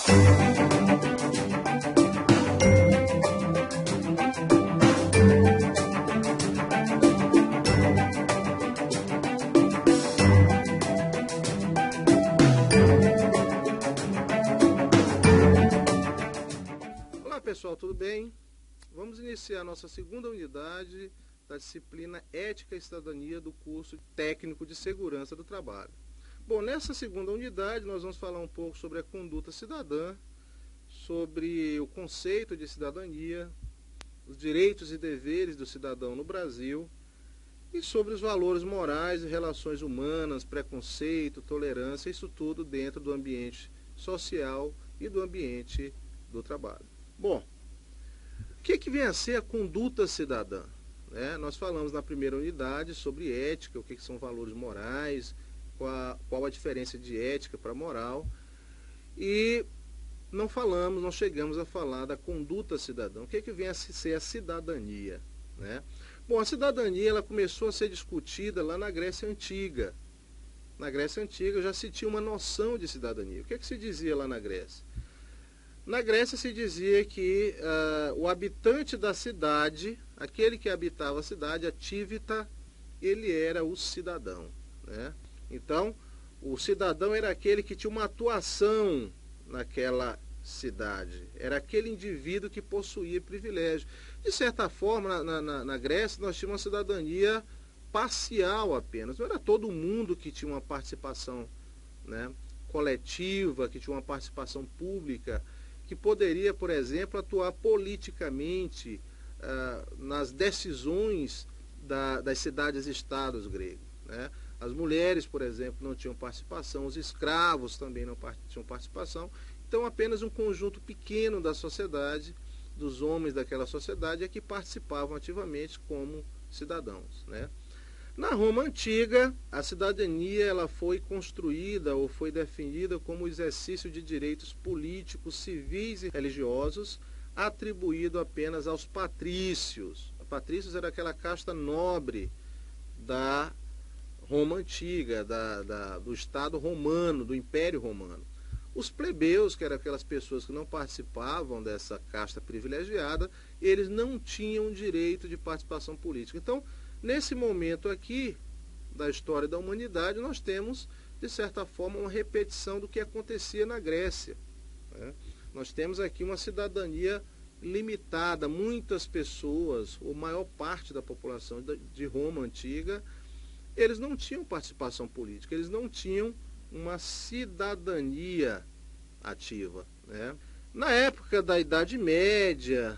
Olá pessoal, tudo bem? Vamos iniciar nossa segunda unidade da disciplina Ética e Cidadania do curso Técnico de Segurança do Trabalho. Bom, nessa segunda unidade nós vamos falar um pouco sobre a conduta cidadã, sobre o conceito de cidadania, os direitos e deveres do cidadão no Brasil e sobre os valores morais e relações humanas, preconceito, tolerância, isso tudo dentro do ambiente social e do ambiente do trabalho. Bom, o que vem a ser a conduta cidadã? Nós falamos na primeira unidade sobre ética, o que são valores morais, qual a diferença de ética para moral, e não chegamos a falar da conduta cidadã. O que vem a ser a cidadania? Bom, a cidadania ela começou a ser discutida lá na Grécia Antiga. Na Grécia Antiga já se tinha uma noção de cidadania. O que se dizia lá na Grécia? Na Grécia se dizia que o habitante da cidade, aquele que habitava a cidade, a civita, ele era o cidadão. Então, o cidadão era aquele que tinha uma atuação naquela cidade. Era aquele indivíduo que possuía privilégio. De certa forma, na Grécia, nós tínhamos uma cidadania parcial apenas. Não era todo mundo que tinha uma participação coletiva, que tinha uma participação pública, que poderia, por exemplo, atuar politicamente nas decisões das cidades-estados gregos. As mulheres, por exemplo, não tinham participação, os escravos também não tinham participação. Então, apenas um conjunto pequeno da sociedade, dos homens daquela sociedade, é que participavam ativamente como cidadãos. Na Roma Antiga, a cidadania ela foi construída ou foi definida como o exercício de direitos políticos, civis e religiosos, atribuído apenas aos patrícios. Os patrícios era aquela casta nobre da Roma Antiga, do Estado romano, do Império Romano. Os plebeus, que eram aquelas pessoas que não participavam dessa casta privilegiada, eles não tinham direito de participação política. Então, nesse momento aqui da história da humanidade, nós temos, de certa forma, uma repetição do que acontecia na Grécia. Nós temos aqui uma cidadania limitada. Muitas pessoas, ou maior parte da população de Roma Antiga, eles não tinham participação política, eles não tinham uma cidadania ativa. Na época da Idade Média,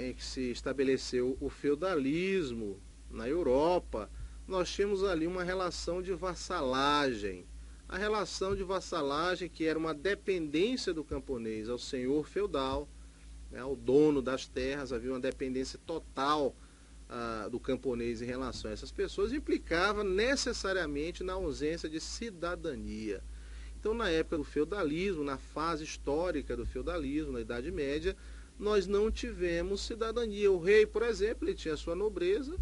em que se estabeleceu o feudalismo na Europa, nós tínhamos ali uma relação de vassalagem. A relação de vassalagem, que era uma dependência do camponês ao senhor feudal, ao dono das terras, havia uma dependência total do camponês em relação a essas pessoas, implicava necessariamente na ausência de cidadania. Então, na época do feudalismo, na fase histórica do feudalismo, na Idade Média, nós não tivemos cidadania. O rei, por exemplo, ele tinha a sua nobreza,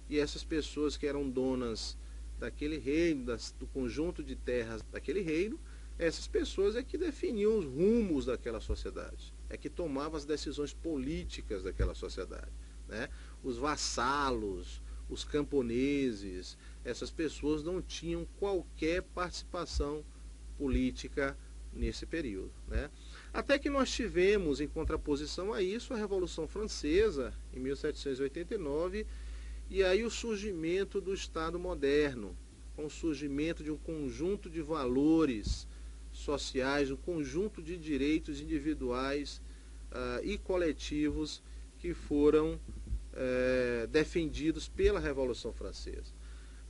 e essas pessoas que eram donas daquele reino, do conjunto de terras daquele reino, essas pessoas é que definiam os rumos daquela sociedade, é que tomavam as decisões políticas daquela sociedade. Os vassalos, os camponeses, essas pessoas não tinham qualquer participação política nesse período. Até que nós tivemos, em contraposição a isso, a Revolução Francesa, em 1789, e aí o surgimento do Estado moderno, com o surgimento de um conjunto de valores sociais, um conjunto de direitos individuais e coletivos que foram defendidos pela Revolução Francesa.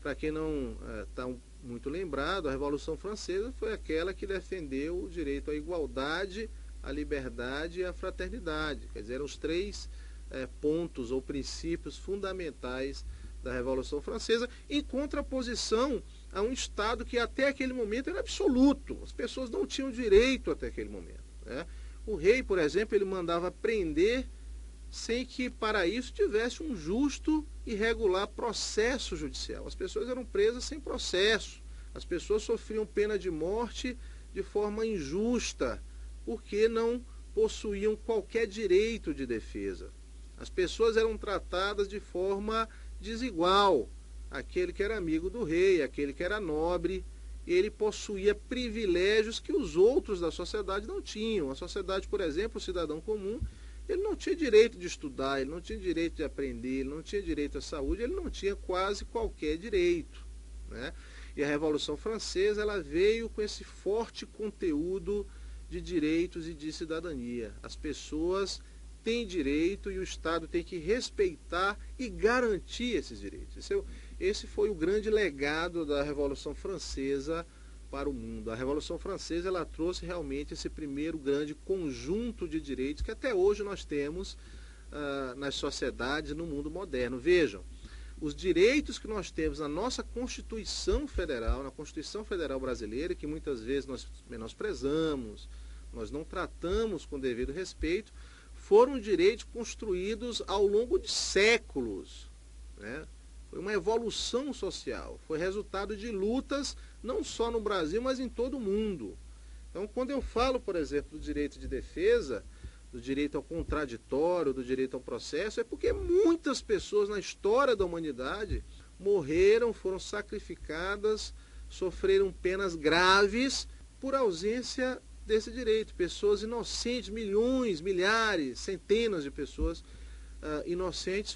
Para quem não está muito lembrado, a Revolução Francesa foi aquela que defendeu o direito à igualdade, à liberdade e à fraternidade. Quer dizer, eram os três pontos ou princípios fundamentais da Revolução Francesa, em contraposição a um Estado que até aquele momento era absoluto. As pessoas não tinham direito até aquele momento. O rei, por exemplo, ele mandava prender sem que para isso tivesse um justo e regular processo judicial. As pessoas eram presas sem processo. As pessoas sofriam pena de morte de forma injusta, porque não possuíam qualquer direito de defesa. As pessoas eram tratadas de forma desigual. Aquele que era amigo do rei, aquele que era nobre, ele possuía privilégios que os outros da sociedade não tinham. A sociedade, por exemplo, o cidadão comum, ele não tinha direito de estudar, ele não tinha direito de aprender, ele não tinha direito à saúde, ele não tinha quase qualquer direito, né? E a Revolução Francesa, ela veio com esse forte conteúdo de direitos e de cidadania. As pessoas têm direito e o Estado tem que respeitar e garantir esses direitos. Esse foi o grande legado da Revolução Francesa para o mundo. A Revolução Francesa, ela trouxe realmente esse primeiro grande conjunto de direitos que até hoje nós temos nas sociedades, no mundo moderno. Vejam, os direitos que nós temos na nossa Constituição Federal, na Constituição Federal Brasileira, que muitas vezes nós menosprezamos, nós não tratamos com devido respeito, foram direitos construídos ao longo de séculos, né? Foi uma evolução social, foi resultado de lutas não só no Brasil, mas em todo o mundo. Então, quando eu falo, por exemplo, do direito de defesa, do direito ao contraditório, do direito ao processo, é porque muitas pessoas na história da humanidade morreram, foram sacrificadas, sofreram penas graves por ausência desse direito. Pessoas inocentes, milhões, milhares, centenas de pessoas inocentes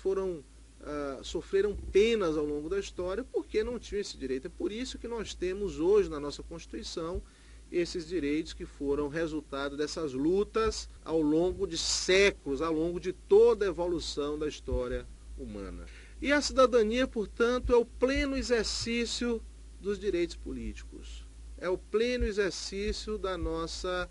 sofreram penas ao longo da história porque não tinham esse direito. É por isso que nós temos hoje na nossa Constituição esses direitos que foram resultado dessas lutas ao longo de séculos, ao longo de toda a evolução da história humana. E a cidadania, portanto, é o pleno exercício dos direitos políticos. É o pleno exercício da nossa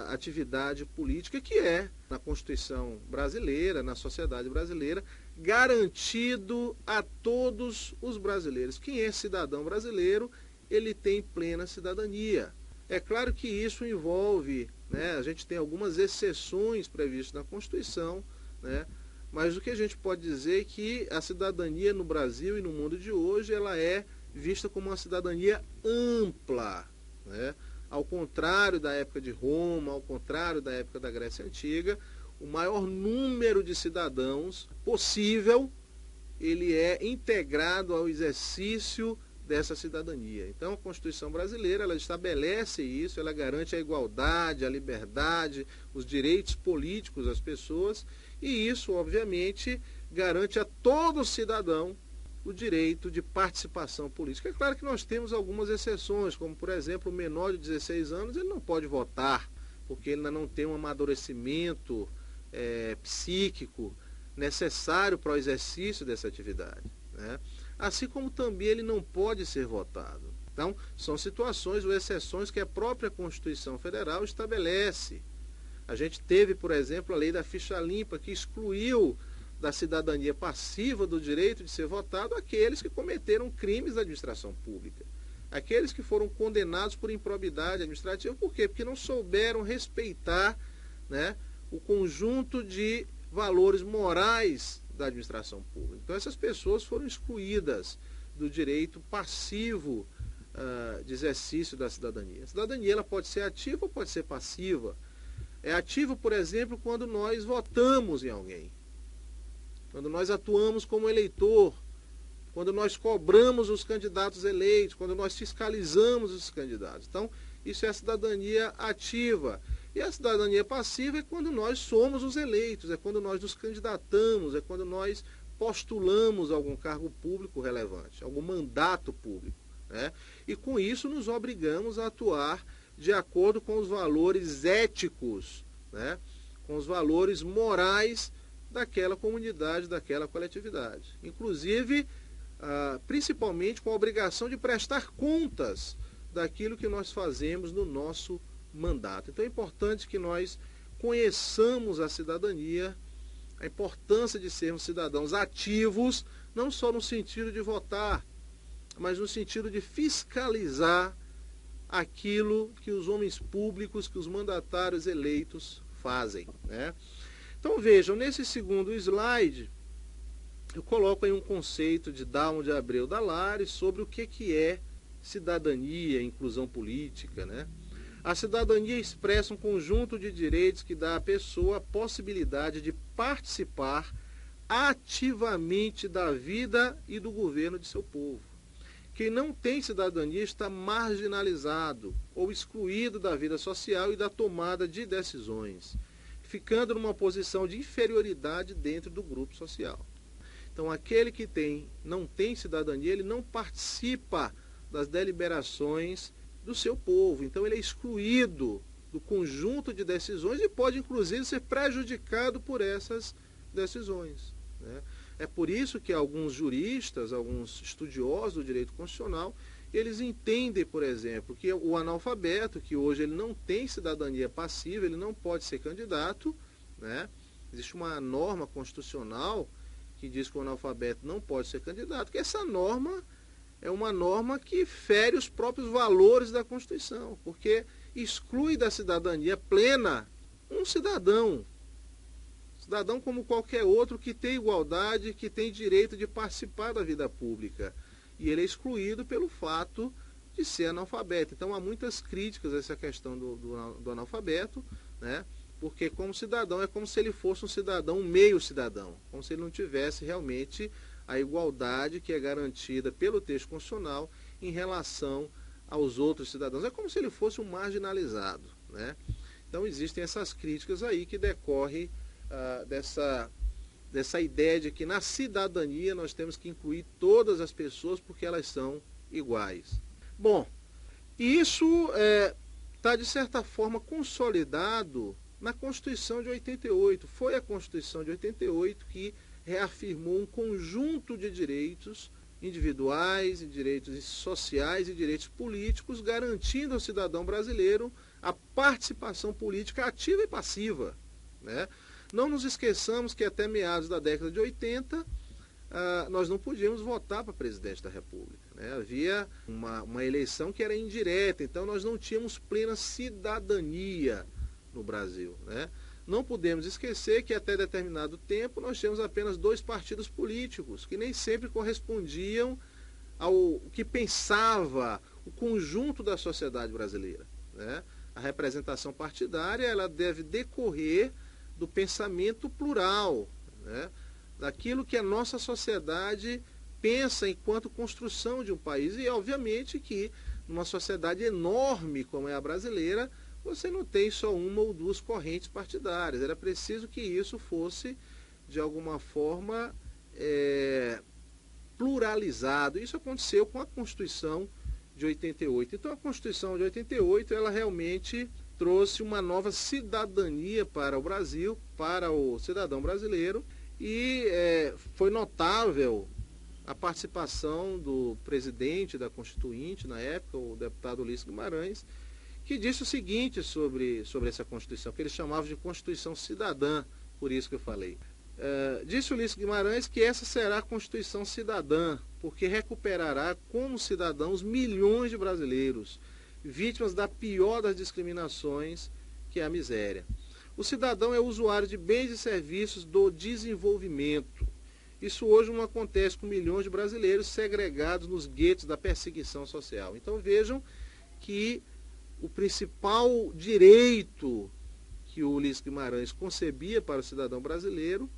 atividade política, que é, na Constituição brasileira, na sociedade brasileira, garantido a todos os brasileiros. Quem é cidadão brasileiro, ele tem plena cidadania. É claro que isso envolve, né, a gente tem algumas exceções previstas na Constituição, né, mas o que a gente pode dizer é que a cidadania no Brasil e no mundo de hoje, ela é vista como uma cidadania ampla, né? Ao contrário da época de Roma, ao contrário da época da Grécia Antiga, o maior número de cidadãos possível, ele é integrado ao exercício dessa cidadania. Então, a Constituição brasileira, ela estabelece isso, ela garante a igualdade, a liberdade, os direitos políticos das pessoas, e isso, obviamente, garante a todo cidadão o direito de participação política. É claro que nós temos algumas exceções, como, por exemplo, o menor de 16 anos, ele não pode votar, porque ele ainda não tem um amadurecimento psíquico necessário para o exercício dessa atividade, né? Assim como também ele não pode ser votado. Então, são situações ou exceções que a própria Constituição Federal estabelece. A gente teve, por exemplo, a lei da ficha limpa, que excluiu da cidadania passiva do direito de ser votado aqueles que cometeram crimes da administração pública. Aqueles que foram condenados por improbidade administrativa. Por quê? Porque não souberam respeitar, né, o conjunto de valores morais da administração pública. Então, essas pessoas foram excluídas do direito passivo de exercício da cidadania. A cidadania, ela pode ser ativa ou pode ser passiva. É ativa, por exemplo, quando nós votamos em alguém, quando nós atuamos como eleitor, quando nós cobramos os candidatos eleitos, quando nós fiscalizamos os candidatos. Então, isso é a cidadania ativa. E a cidadania passiva é quando nós somos os eleitos, é quando nós nos candidatamos, é quando nós postulamos algum cargo público relevante, algum mandato público, né? E com isso nos obrigamos a atuar de acordo com os valores éticos, né? Com os valores morais daquela comunidade, daquela coletividade. Inclusive, principalmente com a obrigação de prestar contas daquilo que nós fazemos no nosso mandato. Então é importante que nós conheçamos a cidadania, a importância de sermos cidadãos ativos, não só no sentido de votar, mas no sentido de fiscalizar aquilo que os homens públicos, que os mandatários eleitos fazem, né? Então vejam, nesse segundo slide, eu coloco aí um conceito de Dalmo de Abreu Dalares sobre o que é cidadania, inclusão política, né? A cidadania expressa um conjunto de direitos que dá à pessoa a possibilidade de participar ativamente da vida e do governo de seu povo. Quem não tem cidadania está marginalizado ou excluído da vida social e da tomada de decisões, ficando numa posição de inferioridade dentro do grupo social. Então, aquele que não tem cidadania, ele não participa das deliberações do seu povo. Então, ele é excluído do conjunto de decisões e pode, inclusive, ser prejudicado por essas decisões, né? É por isso que alguns juristas, alguns estudiosos do direito constitucional, eles entendem, por exemplo, que o analfabeto, que hoje ele não tem cidadania passiva, ele não pode ser candidato, né? Existe uma norma constitucional que diz que o analfabeto não pode ser candidato, que essa norma é uma norma que fere os próprios valores da Constituição, porque exclui da cidadania plena um cidadão como qualquer outro, que tem igualdade, que tem direito de participar da vida pública. E ele é excluído pelo fato de ser analfabeto. Então há muitas críticas a essa questão do analfabeto, né? Porque como cidadão é como se ele fosse um cidadão, um meio cidadão, como se ele não tivesse realmente a igualdade que é garantida pelo texto constitucional em relação aos outros cidadãos. É como se ele fosse um marginalizado, né? Então existem essas críticas aí que decorrem dessa ideia de que na cidadania nós temos que incluir todas as pessoas porque elas são iguais. Bom, isso está de certa forma consolidado na Constituição de 88. Foi a Constituição de 88 que reafirmou um conjunto de direitos individuais, direitos sociais e direitos políticos, garantindo ao cidadão brasileiro a participação política ativa e passiva, né? Não nos esqueçamos que até meados da década de 80, nós não podíamos votar para presidente da República, né? Havia uma eleição que era indireta, então nós não tínhamos plena cidadania no Brasil, né? Não podemos esquecer que até determinado tempo nós tínhamos apenas 2 partidos políticos, que nem sempre correspondiam ao que pensava o conjunto da sociedade brasileira, né? A representação partidária ela deve decorrer do pensamento plural, né? Daquilo que a nossa sociedade pensa enquanto construção de um país. E, obviamente, que numa sociedade enorme como é a brasileira, você não tem só uma ou 2 correntes partidárias. Era preciso que isso fosse, de alguma forma, pluralizado. Isso aconteceu com a Constituição de 88. Então, a Constituição de 88, ela realmente trouxe uma nova cidadania para o Brasil, para o cidadão brasileiro, e foi notável a participação do presidente da Constituinte, na época, o deputado Ulisses Guimarães, que disse o seguinte sobre essa Constituição, que ele chamava de Constituição Cidadã, por isso que eu falei. Disse Ulisses Guimarães que essa será a Constituição Cidadã, porque recuperará como cidadãos milhões de brasileiros, vítimas da pior das discriminações, que é a miséria. O cidadão é usuário de bens e serviços do desenvolvimento. Isso hoje não acontece com milhões de brasileiros segregados nos guetos da perseguição social. Então vejam que o principal direito que o Ulisses Guimarães concebia para o cidadão brasileiro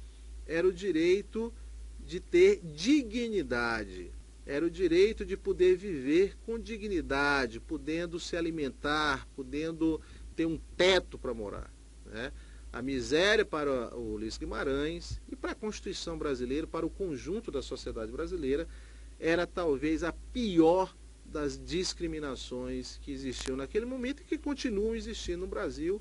era o direito de ter dignidade. Era o direito de poder viver com dignidade, podendo se alimentar, podendo ter um teto para morar, né? A miséria para o Ulisses Guimarães e para a Constituição brasileira, para o conjunto da sociedade brasileira, era talvez a pior das discriminações que existiam naquele momento e que continuam existindo no Brasil.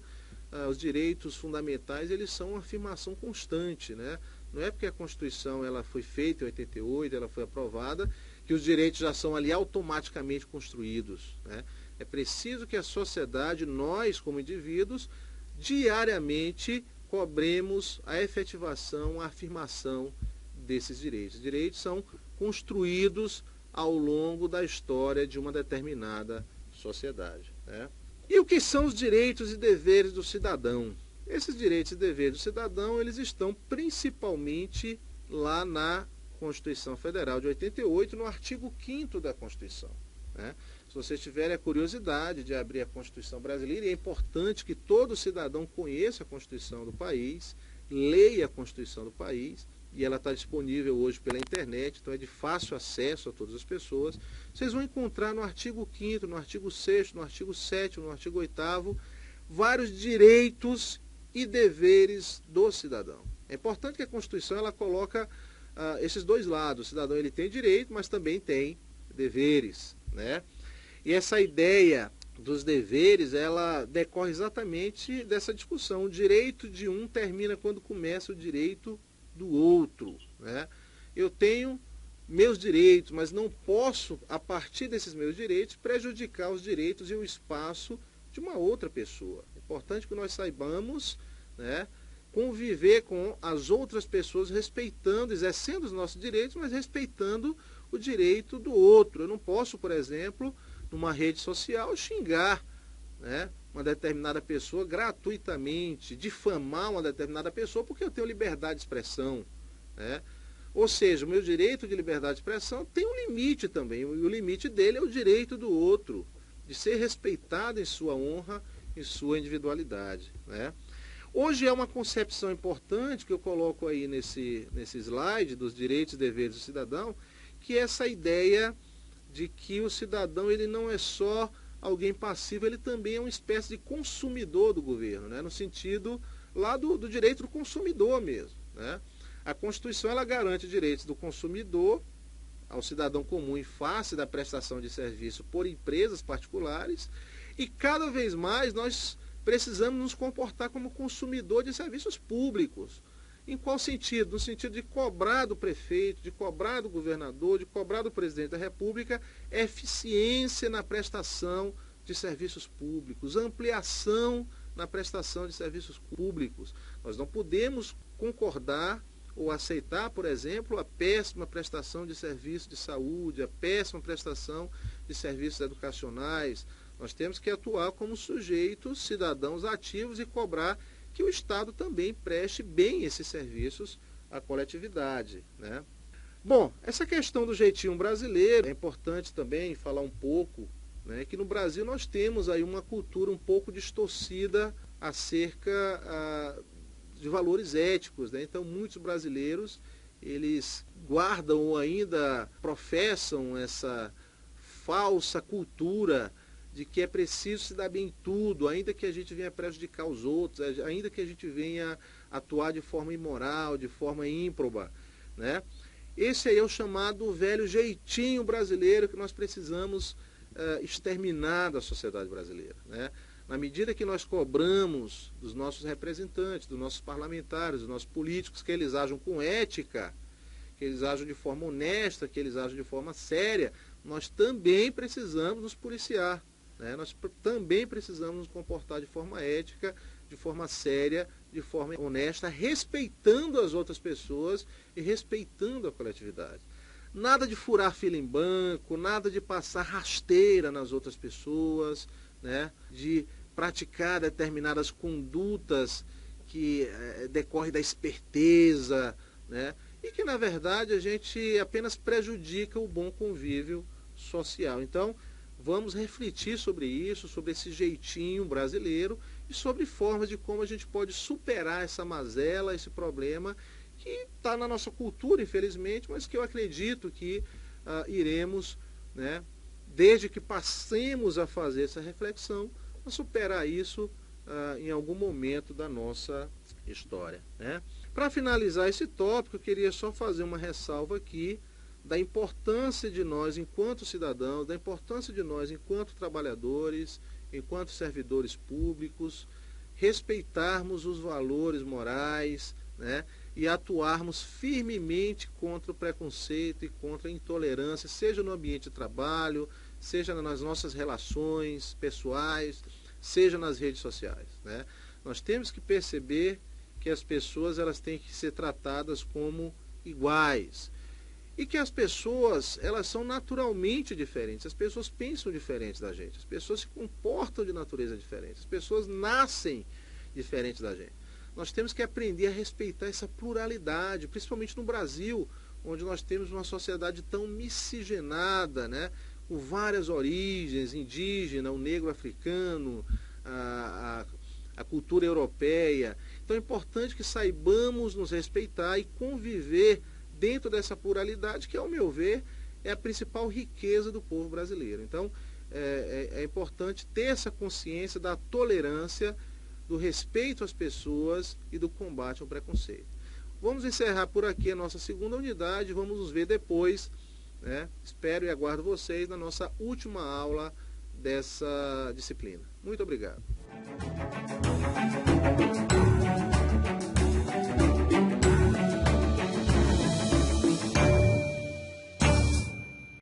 Os direitos fundamentais, eles são uma afirmação constante, né? Não é porque a Constituição ela foi feita em 88, ela foi aprovada, que os direitos já são ali automaticamente construídos, né? É preciso que a sociedade, nós como indivíduos, diariamente cobremos a efetivação, a afirmação desses direitos. Os direitos são construídos ao longo da história de uma determinada sociedade, né? E o que são os direitos e deveres do cidadão? Esses direitos e deveres do cidadão, eles estão principalmente lá na Constituição Federal de 88, no artigo 5º da Constituição, né? Se vocês tiverem a curiosidade de abrir a Constituição brasileira, e é importante que todo cidadão conheça a Constituição do país, leia a Constituição do país, e ela está disponível hoje pela internet, então é de fácil acesso a todas as pessoas. Vocês vão encontrar no artigo 5º, no artigo 6º, no artigo 7º, no artigo 8º, vários direitos e deveres do cidadão. É importante que a Constituição ela coloca esses dois lados. O cidadão ele tem direito, mas também tem deveres, né? E essa ideia dos deveres, ela decorre exatamente dessa discussão. O direito de um termina quando começa o direito do outro, né? Eu tenho meus direitos, mas não posso, a partir desses meus direitos, prejudicar os direitos e o espaço de uma outra pessoa. É importante que nós saibamos, né, conviver com as outras pessoas, respeitando, exercendo os nossos direitos, mas respeitando o direito do outro. Eu não posso, por exemplo, numa rede social, xingar, né, uma determinada pessoa gratuitamente, difamar uma determinada pessoa, porque eu tenho liberdade de expressão, né? Ou seja, o meu direito de liberdade de expressão tem um limite também, e o limite dele é o direito do outro, de ser respeitado em sua honra, em sua individualidade, né? Hoje é uma concepção importante que eu coloco aí nesse slide dos direitos e deveres do cidadão, que é essa ideia de que o cidadão ele não é só alguém passivo, ele também é uma espécie de consumidor do governo, né? No sentido lá do direito do consumidor mesmo, né? A Constituição ela garante direitos do consumidor ao cidadão comum em face da prestação de serviço por empresas particulares, e cada vez mais nós precisamos nos comportar como consumidor de serviços públicos. Em qual sentido? No sentido de cobrar do prefeito, de cobrar do governador, de cobrar do presidente da República eficiência na prestação de serviços públicos, ampliação na prestação de serviços públicos. Nós não podemos concordar ou aceitar, por exemplo, a péssima prestação de serviços de saúde, a péssima prestação de serviços educacionais. Nós temos que atuar como sujeitos, cidadãos ativos e cobrar que o Estado também preste bem esses serviços à coletividade, né? Bom, essa questão do jeitinho brasileiro, é importante também falar um pouco, né, que no Brasil nós temos aí uma cultura um pouco distorcida acerca de valores éticos, né? Então muitos brasileiros, eles guardam ou ainda professam essa falsa cultura de que é preciso se dar bem em tudo, ainda que a gente venha prejudicar os outros, ainda que a gente venha atuar de forma imoral, de forma ímproba, né? Esse aí é o chamado velho jeitinho brasileiro que nós precisamos exterminar da sociedade brasileira, né? Na medida que nós cobramos dos nossos representantes, dos nossos parlamentares, dos nossos políticos, que eles ajam com ética, que eles ajam de forma honesta, que eles ajam de forma séria, nós também precisamos nos policiar, né? Nós também precisamos nos comportar de forma ética, de forma séria, de forma honesta, respeitando as outras pessoas e respeitando a coletividade. Nada de furar fila em banco, nada de passar rasteira nas outras pessoas, né? De praticar determinadas condutas que decorrem da esperteza, né? E que, na verdade, a gente apenas prejudica o bom convívio social. Então, vamos refletir sobre isso, sobre esse jeitinho brasileiro e sobre formas de como a gente pode superar essa mazela, esse problema que está na nossa cultura, infelizmente, mas que eu acredito que iremos, né, desde que passemos a fazer essa reflexão, a superar isso em algum momento da nossa história, né? Para finalizar esse tópico, eu queria só fazer uma ressalva aqui da importância de nós enquanto cidadãos, da importância de nós enquanto trabalhadores, enquanto servidores públicos, respeitarmos os valores morais, né, e atuarmos firmemente contra o preconceito e contra a intolerância, seja no ambiente de trabalho, seja nas nossas relações pessoais, seja nas redes sociais, né? Nós temos que perceber que as pessoas elas têm que ser tratadas como iguais. E que as pessoas, elas são naturalmente diferentes. As pessoas pensam diferente da gente. As pessoas se comportam de natureza diferente. As pessoas nascem diferentes da gente. Nós temos que aprender a respeitar essa pluralidade, principalmente no Brasil, onde nós temos uma sociedade tão miscigenada, né? com várias origens, indígena, o negro africano, a cultura europeia. Então é importante que saibamos nos respeitar e conviver dentro dessa pluralidade, que, ao meu ver, é a principal riqueza do povo brasileiro. Então é importante ter essa consciência da tolerância, do respeito às pessoas e do combate ao preconceito. Vamos encerrar por aqui a nossa segunda unidade, vamos nos ver depois, né? Espero e aguardo vocês na nossa última aula dessa disciplina. Muito obrigado.